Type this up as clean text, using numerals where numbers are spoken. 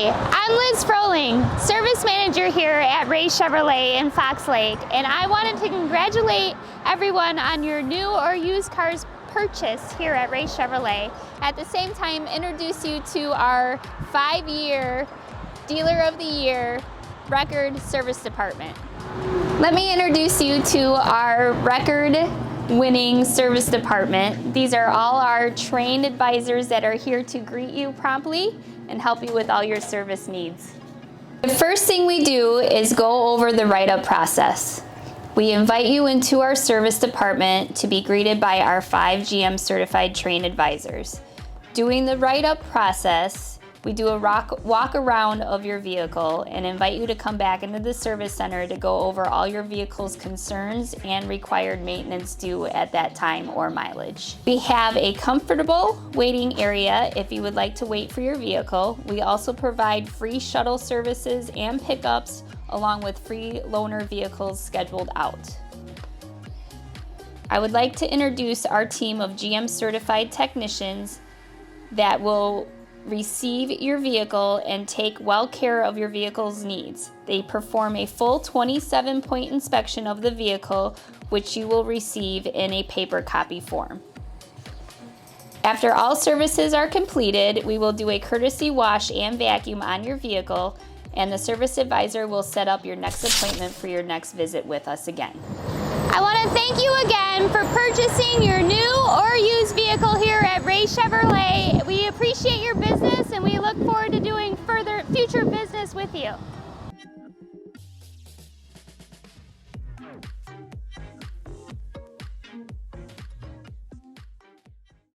Hi, I'm Liz Froling, Service Manager here at Ray Chevrolet in Fox Lake, and I wanted to congratulate everyone on your new or used cars purchase here at Ray Chevrolet. At the same time, introduce you to our 5-year Dealer of the Year record service department. Let me introduce you to our record-winning service department. These are all our trained advisors that are here to greet you promptly and help you with all your service needs. The first thing we do is go over the write-up process. We invite you into our service department to be greeted by our 5 GM certified trained advisors. During the write-up process, we do a walk around of your vehicle and invite you to come back into the service center to go over all your vehicle's concerns and required maintenance due at that time or mileage. We have a comfortable waiting area if you would like to wait for your vehicle. We also provide free shuttle services and pickups along with free loaner vehicles scheduled out. I would like to introduce our team of GM certified technicians that will receive your vehicle and take well care of your vehicle's needs. They perform a full 27-point inspection of the vehicle, which you will receive in a paper copy form. After all services are completed, we will do a courtesy wash and vacuum on your vehicle, and the service advisor will set up your next appointment for your next visit with us again. I want to thank you again for purchasing your new or used vehicle here at Ray Chevrolet. We appreciate your business and we look forward to doing future business with you.